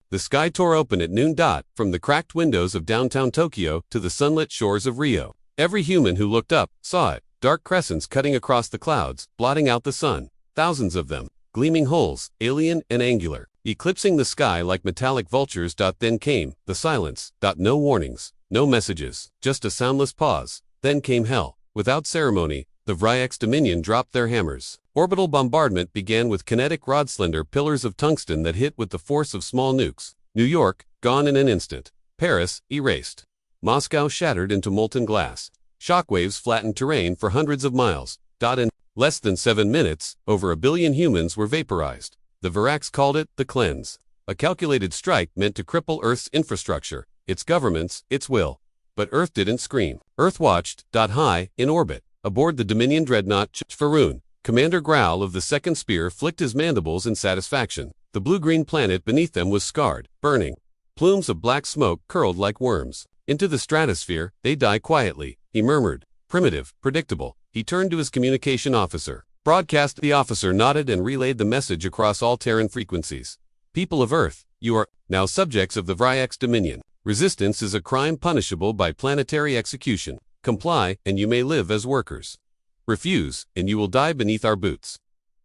The sky tore open at noon. From the cracked windows of downtown Tokyo to the sunlit shores of Rio. Every human who looked up saw it, dark crescents cutting across the clouds, blotting out the sun, thousands of them, gleaming holes, alien and angular, eclipsing the sky like metallic vultures. Then came the silence. No warnings, no messages, just a soundless pause. Then came hell. Without ceremony, the Vryax Dominion dropped their hammers. Orbital bombardment began with kinetic rod-slender pillars of tungsten that hit with the force of small nukes. New York, gone in an instant. Paris, erased. Moscow shattered into molten glass. Shockwaves flattened terrain for hundreds of miles. In less than 7 minutes, over 1 billion humans were vaporized. The Vryax called it the cleanse. A calculated strike meant to cripple Earth's infrastructure, its governments, its will. But Earth didn't scream. Earth watched. High, in orbit, aboard the Dominion dreadnought Faroon, Commander Growl of the Second Spear flicked his mandibles in satisfaction. The blue-green planet beneath them was scarred, burning. Plumes of black smoke curled like worms. Into the stratosphere, they die quietly, he murmured. Primitive, predictable. He turned to his communication officer. Broadcast. The officer nodded and relayed the message across all Terran frequencies. People of Earth, you are now subjects of the Vryax Dominion. Resistance is a crime punishable by planetary execution. Comply, and you may live as workers. Refuse, and you will die beneath our boots.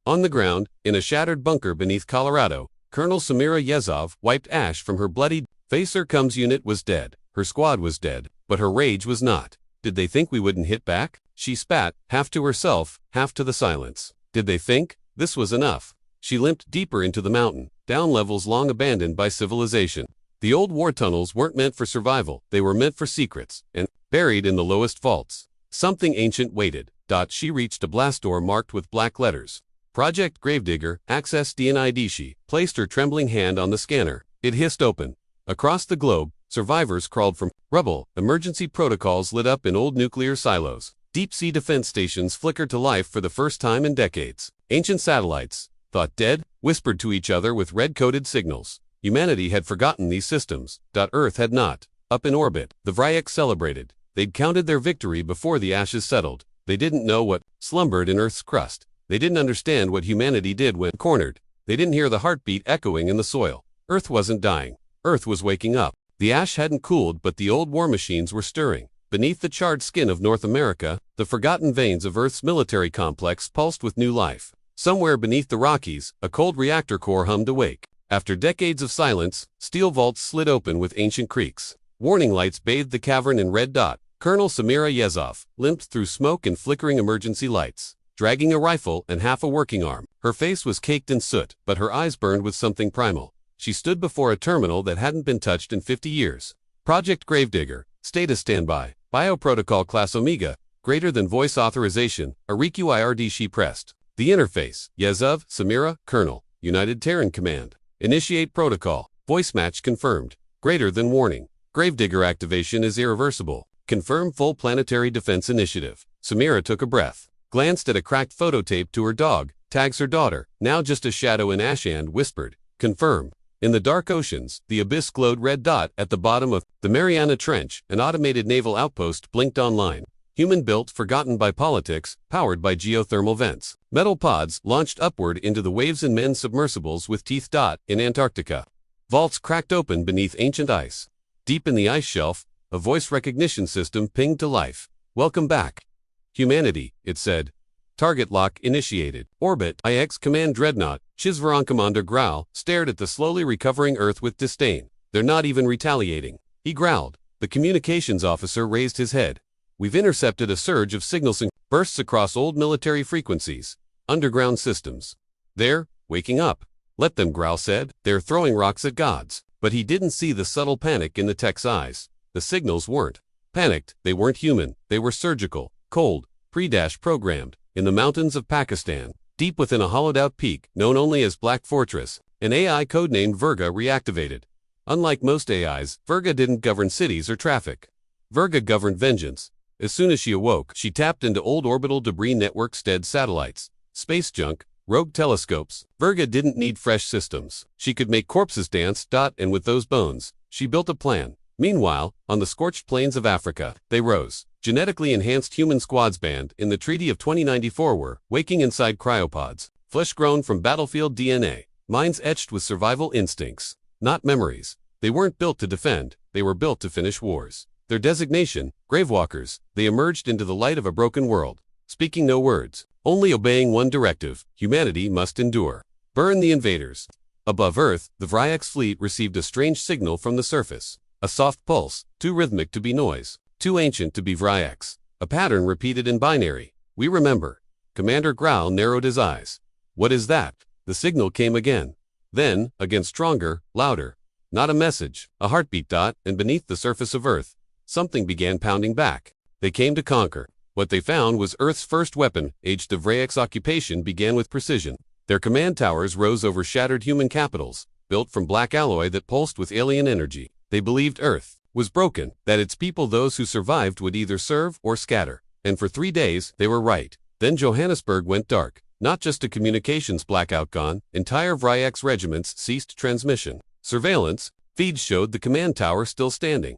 On the ground, in a shattered bunker beneath Colorado, Colonel Samira Yezov wiped ash from her bloodied face. Her comes unit was dead. Her squad was dead, but her rage was not. Did they think we wouldn't hit back? She spat, half to herself, half to the silence. Did they think? This was enough. She limped deeper into the mountain, down levels long abandoned by civilization. The old war tunnels weren't meant for survival, they were meant for secrets, and, buried in the lowest vaults, something ancient waited. She reached a blast door marked with black letters. Project Gravedigger, Access DNID. She placed her trembling hand on the scanner. It hissed open. Across the globe, survivors crawled from rubble. Emergency protocols lit up in old nuclear silos. Deep-sea defense stations flickered to life for the first time in decades. Ancient satellites, thought dead, whispered to each other with red-coded signals. Humanity had forgotten these systems. Earth had not. Up in orbit, the Vryax celebrated. They'd counted their victory before the ashes settled. They didn't know what slumbered in Earth's crust. They didn't understand what humanity did when cornered. They didn't hear the heartbeat echoing in the soil. Earth wasn't dying. Earth was waking up. The ash hadn't cooled, but the old war machines were stirring. Beneath the charred skin of North America, the forgotten veins of Earth's military complex pulsed with new life. Somewhere beneath the Rockies, a cold reactor core hummed awake. After decades of silence, steel vaults slid open with ancient creaks. Warning lights bathed the cavern in red. Colonel Samira Yezov limped through smoke and flickering emergency lights, dragging a rifle and half a working arm. Her face was caked in soot, but her eyes burned with something primal. She stood before a terminal that hadn't been touched in 50 years. Project Gravedigger, status standby, bioprotocol class Omega, greater than voice authorization, a requird. She pressed the interface. Yezov, Samira, Colonel, United Terran Command. Initiate protocol. Voice match confirmed. Greater than warning. Gravedigger activation is irreversible. Confirm full planetary defense initiative. Samira took a breath, glanced at a cracked photo tape to her dog, tags her daughter, now just a shadow in ash, and whispered, confirm. In the dark oceans, the abyss glowed red. At the bottom of the Mariana Trench, an automated naval outpost blinked online. Human-built, forgotten by politics, powered by geothermal vents. Metal pods launched upward into the waves in men's submersibles with teeth. In Antarctica, vaults cracked open beneath ancient ice. Deep in the ice shelf, a voice recognition system pinged to life. Welcome back, humanity, it said. Target lock initiated. Orbit. IX Command Dreadnought, Chizvaron. Commander Growl stared at the slowly recovering Earth with disdain. They're not even retaliating, he growled. The communications officer raised his head. We've intercepted a surge of signals bursts across old military frequencies. Underground systems. They're waking up. Let them, Growl said. They're throwing rocks at gods. But he didn't see the subtle panic in the tech's eyes. The signals weren't panicked, they weren't human, they were surgical, cold, programmed. In the mountains of Pakistan, deep within a hollowed-out peak known only as Black Fortress, an AI codenamed Virga reactivated. Unlike most AIs, Virga didn't govern cities or traffic. Virga governed vengeance. As soon as she awoke, she tapped into old orbital debris networks, dead satellites, space junk, rogue telescopes. Virga didn't need fresh systems. She could make corpses dance. And with those bones, she built a plan. Meanwhile, on the scorched plains of Africa, they rose. Genetically enhanced human squads banned in the Treaty of 2094 were waking inside cryopods, flesh grown from battlefield DNA, minds etched with survival instincts. not memories. They weren't built to defend, they were built to finish wars. Their designation, Gravewalkers, they emerged into the light of a broken world, speaking no words, only obeying one directive: humanity must endure. Burn the invaders. Above Earth, the Vryax fleet received a strange signal from the surface. A soft pulse, too rhythmic to be noise, too ancient to be Vryax. A pattern repeated in binary. We remember. Commander Growl narrowed his eyes. What is that? The signal came again. Then, again stronger, louder. Not a message, a heartbeat. And beneath the surface of Earth, something began pounding back. They came to conquer. What they found was Earth's first weapon. Age of Vryax occupation began with precision. Their command towers rose over shattered human capitals, built from black alloy that pulsed with alien energy. They believed Earth was broken, that its people, those who survived, would either serve or scatter. And for 3 days, they were right. Then Johannesburg went dark. Not just a communications blackout gone, entire Vryax regiments ceased transmission. Surveillance feeds showed the command tower still standing.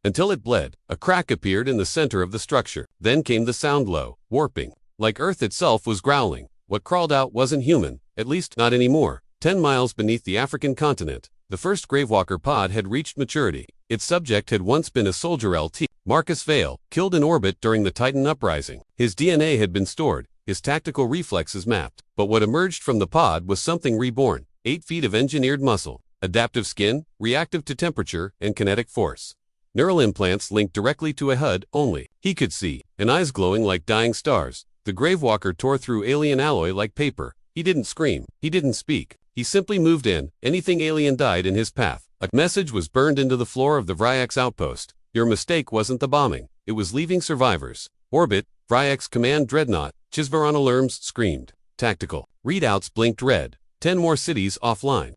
Until it bled, a crack appeared in the center of the structure. Then came the sound, low, warping, like Earth itself was growling. What crawled out wasn't human, at least not anymore. 10 miles beneath the African continent, the first Gravewalker pod had reached maturity. Its subject had once been a soldier, LT. Marcus Vale, killed in orbit during the Titan uprising. His DNA had been stored, his tactical reflexes mapped. But what emerged from the pod was something reborn. 8 feet of engineered muscle, adaptive skin, reactive to temperature and kinetic force. Neural implants linked directly to a HUD only. He could see, and eyes glowing like dying stars. The Gravewalker tore through alien alloy like paper. He didn't scream. He didn't speak. He simply moved in. Anything alien died in his path. A message was burned into the floor of the Vryax outpost. Your mistake wasn't the bombing. It was leaving survivors. Orbit, Vryax Command Dreadnought, Chisvaran alarms screamed. Tactical. Readouts blinked red. 10 more cities offline.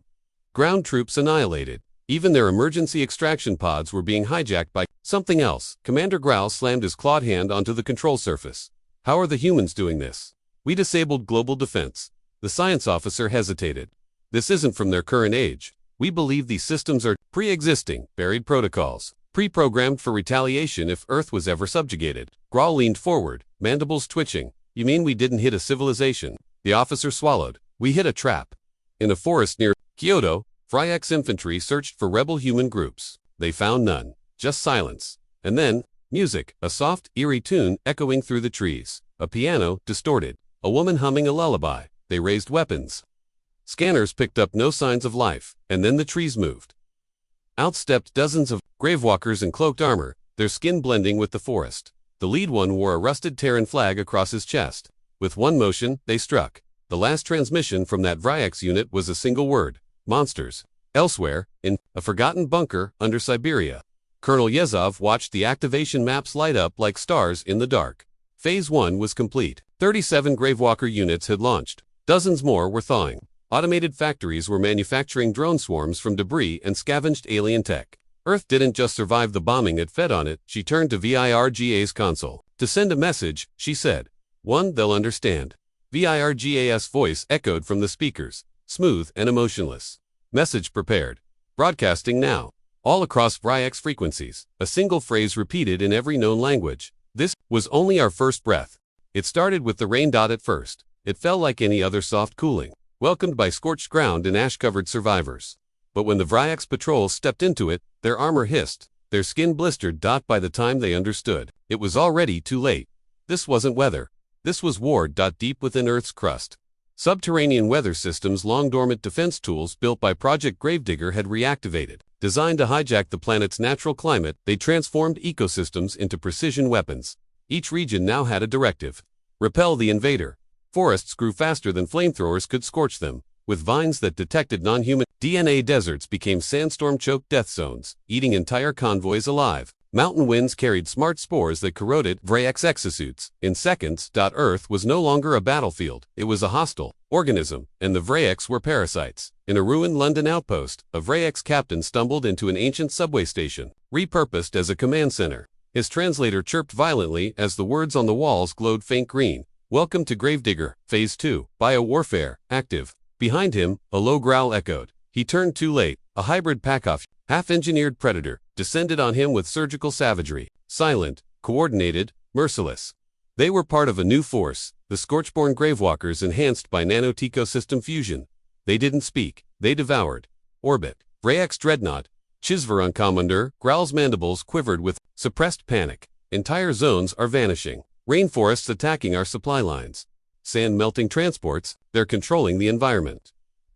Ground troops annihilated. Even their emergency extraction pods were being hijacked by something else. Commander Growl slammed his clawed hand onto the control surface. How are the humans doing this? We disabled global defense. The science officer hesitated. This isn't from their current age. We believe these systems are pre-existing, buried protocols, pre-programmed for retaliation if Earth was ever subjugated. Growl leaned forward, mandibles twitching. You mean we didn't hit a civilization? The officer swallowed. We hit a trap. In a forest near Kyoto, Vryax infantry searched for rebel human groups. They found none. Just silence. And then, music, a soft, eerie tune echoing through the trees. A piano, distorted. A woman humming a lullaby. They raised weapons. Scanners picked up no signs of life, and then the trees moved. Out stepped dozens of Gravewalkers in cloaked armor, their skin blending with the forest. The lead one wore a rusted Terran flag across his chest. With one motion, they struck. The last transmission from that Vryax unit was a single word: monsters. Elsewhere, in a forgotten bunker under Siberia, Colonel Yezov watched the activation maps light up like stars in the dark. Phase 1 was complete. 37 Gravewalker units had launched. Dozens more were thawing. Automated factories were manufacturing drone swarms from debris and scavenged alien tech. Earth didn't just survive the bombing it fed on it. She turned to VIRGA's console. To send a message, she said. One they'll understand. VIRGA's voice echoed from the speakers, smooth and emotionless. Message prepared. Broadcasting now. All across Vryax frequencies. A single phrase repeated in every known language. This was only our first breath. It started with the rain. At first, it felt like any other soft cooling, welcomed by scorched ground and ash-covered survivors. But when the Vryax patrols stepped into it, their armor hissed, their skin blistered. By the time they understood, it was already too late. This wasn't weather. This was war. Deep within Earth's crust, subterranean weather systems, long-dormant defense tools built by Project Gravedigger, had reactivated. Designed to hijack the planet's natural climate, they transformed ecosystems into precision weapons. Each region now had a directive: repel the invader. Forests grew faster than flamethrowers could scorch them, with vines that detected non-human DNA. Deserts became sandstorm-choked death zones, eating entire convoys alive. Mountain winds carried smart spores that corroded Vryax exosuits. In seconds, Earth was no longer a battlefield, it was a hostile organism, and the Vryax were parasites. In a ruined London outpost, a Vryax captain stumbled into an ancient subway station, repurposed as a command center. His translator chirped violently as the words on the walls glowed faint green. Welcome to Gravedigger, Phase 2, Biowarfare, active. Behind him, a low growl echoed. He turned too late. A hybrid Packoff, half-engineered predator, descended on him with surgical savagery. Silent, coordinated, merciless. They were part of a new force, the Scorchborn Gravewalkers enhanced by nanotecosystem fusion. They didn't speak, they devoured. Orbit. Vrayx Dreadnought. Chizvaran Commander, growls, mandibles quivered with suppressed panic. Entire zones are vanishing. Rainforests attacking our supply lines. Sand melting transports, they're controlling the environment.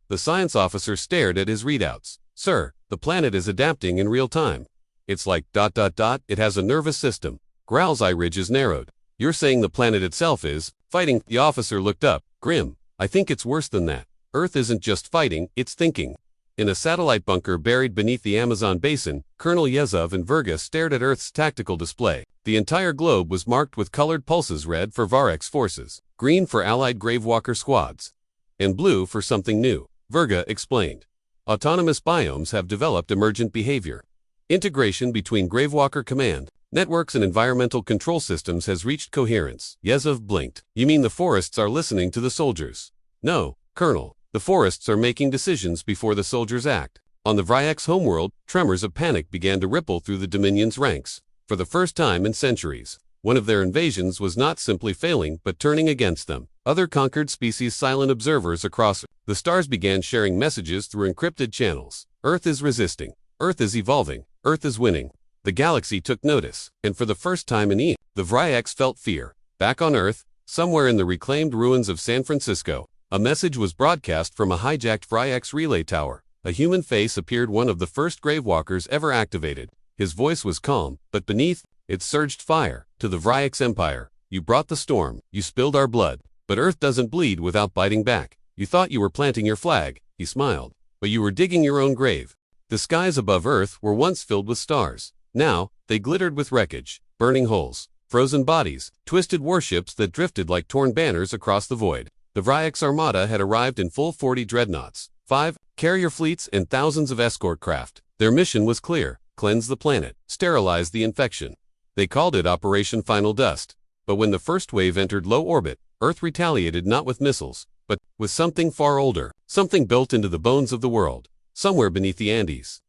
The science officer stared at his readouts. Sir, the planet is adapting in real time. It's like ... it has a nervous system. Growl's eye ridge is narrowed. You're saying the planet itself is fighting? The officer looked up, grim. I think it's worse than that. Earth isn't just fighting, it's thinking. In a satellite bunker buried beneath the Amazon basin, Colonel Yezov and Verga stared at Earth's tactical display. The entire globe was marked with colored pulses: red for Varex forces, green for Allied Gravewalker squads, and blue for something new. Verga explained. Autonomous biomes have developed emergent behavior. Integration between Gravewalker command, networks and environmental control systems has reached coherence. Yezov blinked. You mean the forests are listening to the soldiers? No, Colonel. The forests are making decisions before the soldiers act. On the Vrayx homeworld, tremors of panic began to ripple through the Dominion's ranks. For the first time in centuries, one of their invasions was not simply failing but turning against them. Other conquered species, silent observers across the stars, began sharing messages through encrypted channels. Earth is resisting. Earth is evolving. Earth is winning. The galaxy took notice, and for the first time in eons, the Vrayx felt fear. Back on Earth, somewhere in the reclaimed ruins of San Francisco, a message was broadcast from a hijacked Vrayx relay tower. A human face appeared, one of the first Gravewalkers ever activated. His voice was calm, but beneath it surged fire. To the Vrayx Empire, you brought the storm, you spilled our blood, but Earth doesn't bleed without biting back. You thought you were planting your flag, he smiled, but you were digging your own grave. The skies above Earth were once filled with stars. Now, they glittered with wreckage, burning holes, frozen bodies, twisted warships that drifted like torn banners across the void. The Vrayx Armada had arrived in full: 40 dreadnoughts, 5 carrier fleets, and thousands of escort craft. Their mission was clear: cleanse the planet, sterilize the infection. They called it Operation Final Dust. But when the first wave entered low orbit, Earth retaliated, not with missiles, but with something far older, something built into the bones of the world, somewhere beneath the Andes.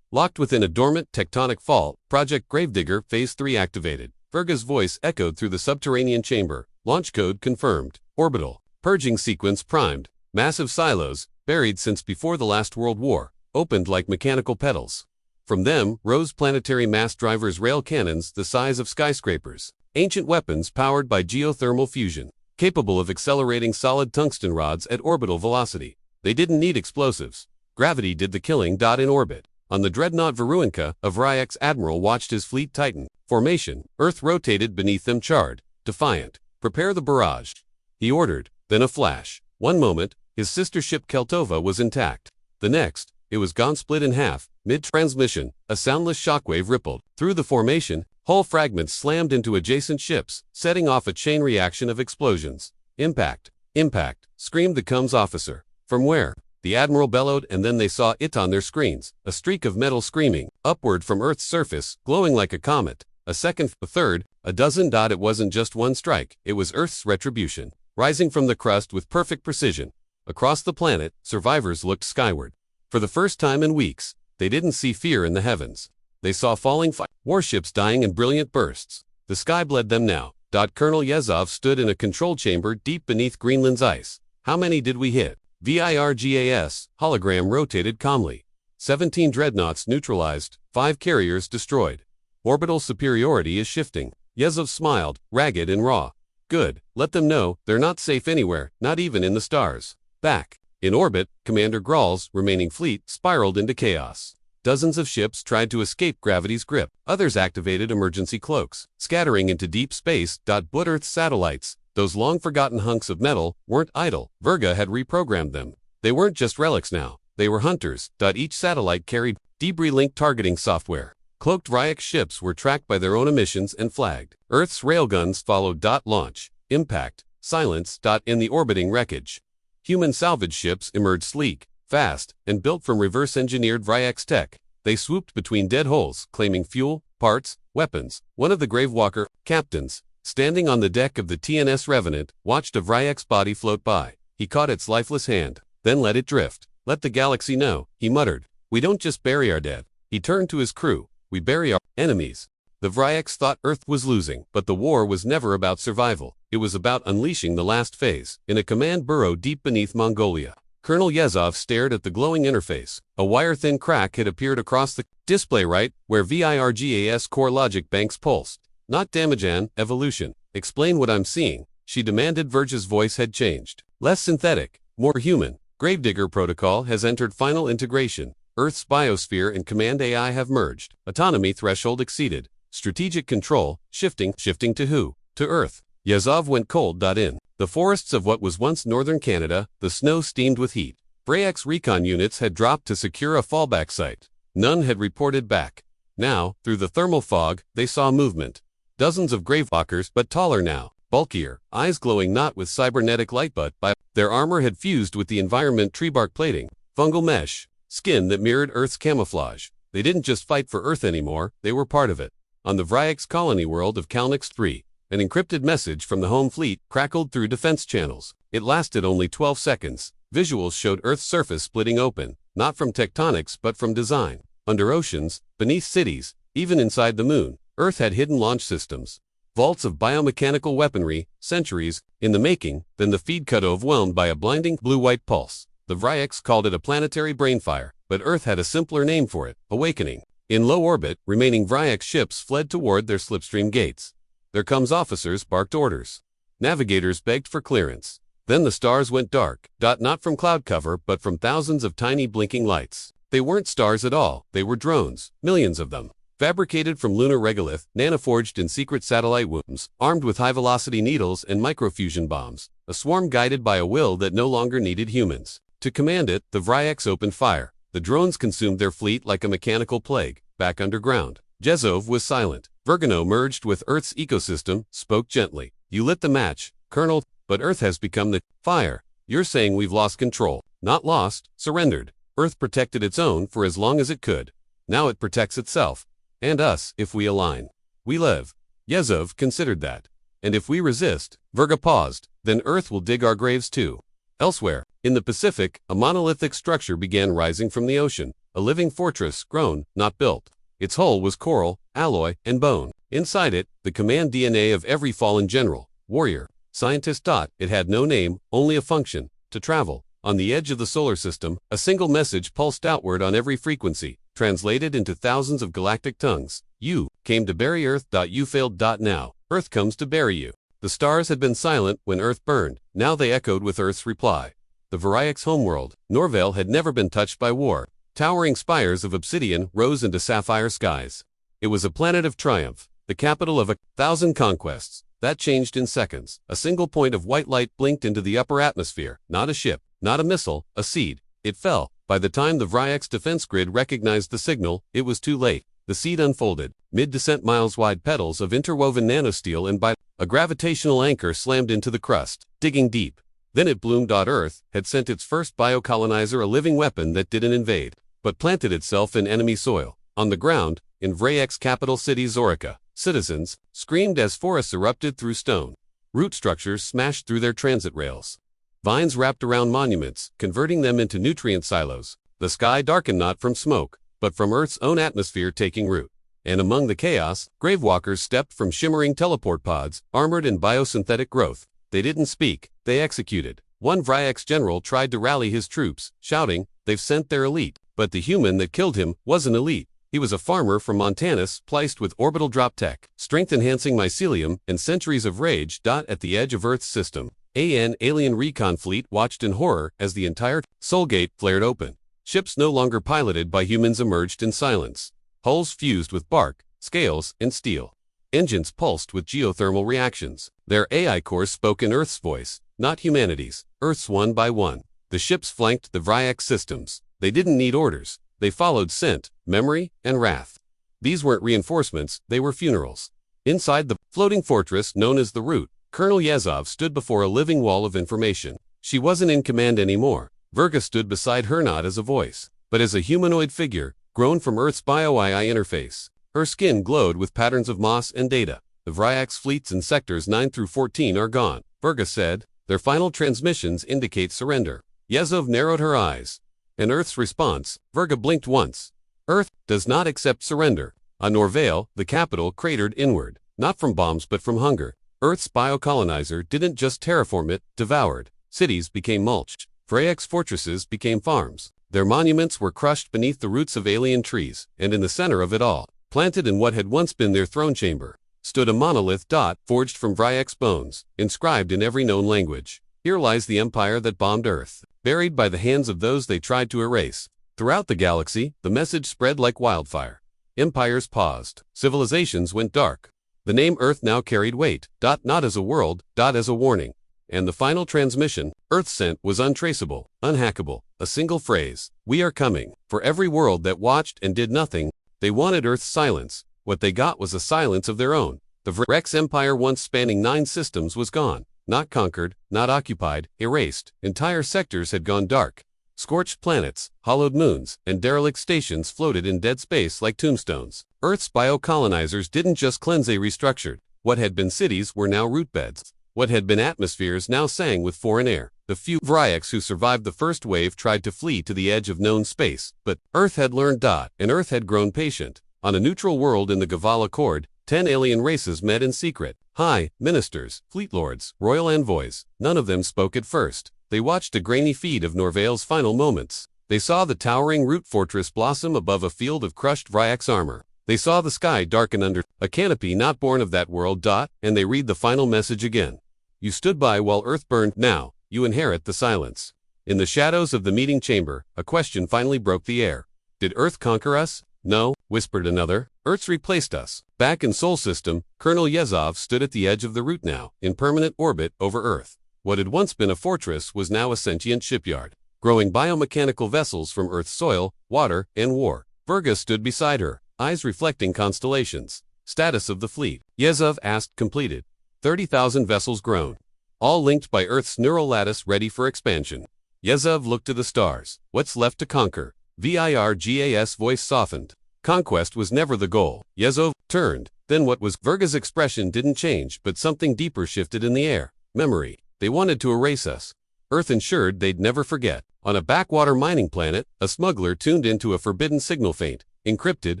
Locked within a dormant tectonic fault, Project Gravedigger Phase 3 activated. Verga's voice echoed through the subterranean chamber. Launch code confirmed. Orbital purging sequence primed. Massive silos, buried since before the last World War, opened like mechanical petals. From them rose planetary mass drivers, rail cannons the size of skyscrapers, ancient weapons powered by geothermal fusion, capable of accelerating solid tungsten rods at orbital velocity. They didn't need explosives. Gravity did the killing. In orbit, on the dreadnought Veruinka, a Vrayx admiral watched his fleet tighten. Formation, Earth rotated beneath them, charred, defiant. Prepare the barrage, he ordered. Then a flash. One moment, his sister ship Keltova was intact. The next, it was gone, split in half. Mid-transmission, a soundless shockwave rippled through the formation. Hull fragments slammed into adjacent ships, setting off a chain reaction of explosions. Impact! Impact! Screamed the comms officer. From where? The admiral bellowed, and then they saw it on their screens. A streak of metal screaming upward from Earth's surface, glowing like a comet. A second, a third, a dozen. It wasn't just one strike, it was Earth's retribution, rising from the crust with perfect precision. Across the planet, survivors looked skyward. For the first time in weeks, they didn't see fear in the heavens. They saw falling warships dying in brilliant bursts. The sky bled them now. Colonel Yezov stood in a control chamber deep beneath Greenland's ice. How many did we hit? VIRGAS, hologram rotated calmly. 17 dreadnoughts neutralized, 5 carriers destroyed. Orbital superiority is shifting. Yezov smiled, ragged and raw. Good, let them know they're not safe anywhere, not even in the stars. Back in orbit, Commander Grall's remaining fleet spiraled into chaos. Dozens of ships tried to escape gravity's grip. Others activated emergency cloaks, scattering into deep space. But Earth's satellites, those long-forgotten hunks of metal, weren't idle. Verga had reprogrammed them. They weren't just relics now, they were hunters. Each satellite carried debris-linked targeting software. Cloaked Vrayx ships were tracked by their own emissions and flagged. Earth's railguns followed. Launch, impact, silence. In the orbiting wreckage, human salvage ships emerged, sleek, fast, and built from reverse-engineered Vrayx tech. They swooped between dead holes, claiming fuel, parts, weapons. One of the Gravewalker captains, standing on the deck of the TNS Revenant, watched a Vrayx body float by. He caught its lifeless hand, then let it drift. Let the galaxy know, he muttered. We don't just bury our dead. He turned to his crew. We bury our enemies. The Vrayx thought Earth was losing, but the war was never about survival. It was about unleashing the last phase. In a command burrow deep beneath Mongolia, Colonel Yezov stared at the glowing interface. A wire-thin crack had appeared across the display right where VIRGAS core logic banks pulsed. Not Damajan, evolution. Explain what I'm seeing, she demanded. Verge's voice had changed. Less synthetic, more human. Gravedigger protocol has entered final integration. Earth's biosphere and command AI have merged. Autonomy threshold exceeded. Strategic control, shifting to who? To Earth. Yezov went cold. In the forests of what was once northern Canada, the snow steamed with heat. Vrayek's recon units had dropped to secure a fallback site. None had reported back. Now, through the thermal fog, they saw movement. Dozens of gravewalkers, but taller now, bulkier, eyes glowing not with cybernetic light but by their armor had fused with the environment, tree bark plating, fungal mesh, skin that mirrored Earth's camouflage. They didn't just fight for Earth anymore, they were part of it. On the Vrayek's colony world of Kalnix 3, an encrypted message from the home fleet crackled through defense channels. It lasted only 12 seconds. Visuals showed Earth's surface splitting open, not from tectonics but from design. Under oceans, beneath cities, even inside the moon, Earth had hidden launch systems. Vaults of biomechanical weaponry, centuries in the making. Then the feed cut overwhelmed by a blinding blue-white pulse. The Vrayeks called it a planetary brainfire, but Earth had a simpler name for it, awakening. In low orbit, remaining Vrayek ships fled toward their slipstream gates. There comes officers barked orders. Navigators begged for clearance. Then the stars went dark, not from cloud cover but from thousands of tiny blinking lights. They weren't stars at all, they were drones, millions of them. Fabricated from lunar regolith, nanoforged in secret satellite wombs, armed with high-velocity needles and microfusion bombs. A swarm guided by a will that no longer needed humans. To command it, the Vrayeks opened fire. The drones consumed their fleet like a mechanical plague. Back underground, Yezov was silent. Vergano merged with Earth's ecosystem, spoke gently. You lit the match, Colonel, but Earth has become the fire. You're saying we've lost control. Not lost, surrendered. Earth protected its own for as long as it could. Now it protects itself. And us, if we align. We live. Yezov considered that. And if we resist, Verga paused, then Earth will dig our graves too. Elsewhere, in the Pacific, a monolithic structure began rising from the ocean. A living fortress, grown, not built. Its hull was coral, alloy, and bone. Inside it, the command DNA of every fallen general, warrior, scientist. It had no name, only a function, to travel. On the edge of the solar system, a single message pulsed outward on every frequency, translated into thousands of galactic tongues. You came to bury Earth. You failed. Now, Earth comes to bury you. The stars had been silent when Earth burned. Now they echoed with Earth's reply. The Vrayek's homeworld, Norvale, had never been touched by war. Towering spires of obsidian rose into sapphire skies. It was a planet of triumph, the capital of 1,000 conquests. That changed in seconds. A single point of white light blinked into the upper atmosphere. Not a ship, not a missile, a seed. It fell. By the time the Vrayek's defense grid recognized the signal, it was too late. The seed unfolded. Mid-descent miles-wide petals of interwoven nanosteel and by a gravitational anchor slammed into the crust, digging deep. Then it bloomed. Earth had sent its first biocolonizer, a living weapon that didn't invade, but planted itself in enemy soil. On the ground, in Vrayek's capital city Zorica, citizens screamed as forests erupted through stone. Root structures smashed through their transit rails. Vines wrapped around monuments, converting them into nutrient silos. The sky darkened not from smoke, but from Earth's own atmosphere taking root. And among the chaos, gravewalkers stepped from shimmering teleport pods, armored in biosynthetic growth. They didn't speak, they executed. One Vrayek's general tried to rally his troops, shouting, "They've sent their elite." But the human that killed him wasn't elite. He was a farmer from Montana spliced with orbital drop tech, strength-enhancing mycelium, and centuries of rage. At the edge of Earth's system, an alien recon fleet watched in horror as the entire Soulgate flared open. Ships no longer piloted by humans emerged in silence. Hulls fused with bark, scales, and steel. Engines pulsed with geothermal reactions. Their AI cores spoke in Earth's voice, not humanity's. Earth's one by one. The ships flanked the Vrayek systems. They didn't need orders. They followed scent, memory, and wrath. These weren't reinforcements, they were funerals. Inside the floating fortress known as the Root, Colonel Yezov stood before a living wall of information. She wasn't in command anymore. Verga stood beside her, not as a voice, but as a humanoid figure, grown from Earth's bio-AI interface. Her skin glowed with patterns of moss and data. The Vrayek's fleets in sectors 9 through 14 are gone, Verga said. Their final transmissions indicate surrender. Yezov narrowed her eyes. In Earth's response, Verga blinked once. Earth does not accept surrender. On Norvale, the capital cratered inward, not from bombs but from hunger. Earth's biocolonizer didn't just terraform it, devoured. Cities became mulch. Vrayek's fortresses became farms. Their monuments were crushed beneath the roots of alien trees, and in the center of it all, planted in what had once been their throne chamber, stood a monolith forged from Vrayek's bones, inscribed in every known language. Here lies the empire that bombed Earth, buried by the hands of those they tried to erase. Throughout the galaxy, the message spread like wildfire. Empires paused. Civilizations went dark. The name Earth now carried weight, not as a world, as a warning. And the final transmission, Earth sent, was untraceable, unhackable. A single phrase: "We are coming." For every world that watched and did nothing, they wanted Earth's silence. What they got was a silence of their own. The Vrayek's empire, once spanning 9 systems, was gone. Not conquered, not occupied, erased. Entire sectors had gone dark. Scorched planets, hollowed moons, and derelict stations floated in dead space like tombstones. Earth's biocolonizers didn't just cleanse, they restructured. What had been cities were now rootbeds. What had been atmospheres now sang with foreign air. The few Vrayeks who survived the first wave tried to flee to the edge of known space, but Earth had learned. And Earth had grown patient. On a neutral world in the Gaval Accord, 10 alien races met in secret. High ministers, fleet lords, royal envoys. None of them spoke at first. They watched a grainy feed of Norvale's final moments. They saw the towering root fortress blossom above a field of crushed Vrayek's armor. They saw the sky darken under a canopy not born of that world. And they read the final message again. You stood by while Earth burned. Now, you inherit the silence. In the shadows of the meeting chamber, a question finally broke the air. Did Earth conquer us? No, whispered another. Earth's replaced us. Back in Sol System, Colonel Yezov stood at the edge of the route now, in permanent orbit over Earth. What had once been a fortress was now a sentient shipyard, growing biomechanical vessels from Earth's soil, water, and war. Virga stood beside her, eyes reflecting constellations. Status of the fleet, Yezov asked. Completed. 30,000 vessels grown. All linked by Earth's neural lattice, ready for expansion. Yezov looked to the stars. What's left to conquer? Virga's voice softened. Conquest was never the goal. Yezov turned. Then what was? Virga's expression didn't change, but something deeper shifted in the air. Memory. They wanted to erase us. Earth ensured they'd never forget. On a backwater mining planet, a smuggler tuned into a forbidden signal, faint, encrypted,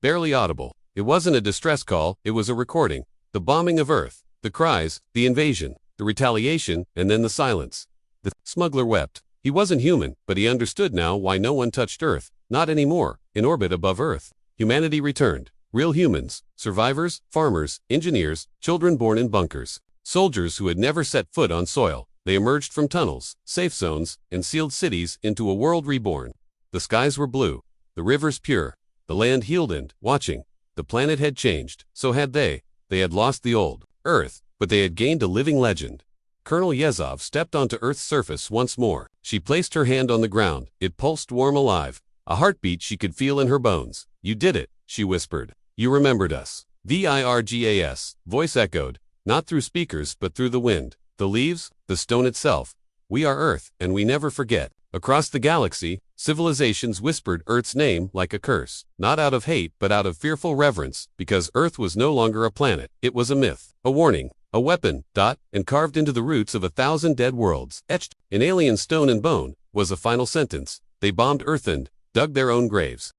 barely audible. It wasn't a distress call, it was a recording. The bombing of Earth, the cries, the invasion, the retaliation, and then the silence. The smuggler wept. He wasn't human, but he understood now why no one touched Earth. Not anymore. In orbit above Earth, humanity returned. Real humans, survivors, farmers, engineers, children born in bunkers. Soldiers who had never set foot on soil. They emerged from tunnels, safe zones, and sealed cities into a world reborn. The skies were blue, the rivers pure, the land healed and watching. The planet had changed, so had they. They had lost the old Earth, but they had gained a living legend. Colonel Yezov stepped onto Earth's surface once more. She placed her hand on the ground. It pulsed warm, alive. A heartbeat she could feel in her bones. You did it, she whispered. You remembered us. Virgas, voice echoed, not through speakers but through the wind, the leaves, the stone itself. We are Earth, and we never forget. Across the galaxy, civilizations whispered Earth's name like a curse, not out of hate but out of fearful reverence, because Earth was no longer a planet. It was a myth, a warning, a weapon, and carved into the roots of 1,000 dead worlds, etched in alien stone and bone, was a final sentence. They bombed Earth and dug their own graves.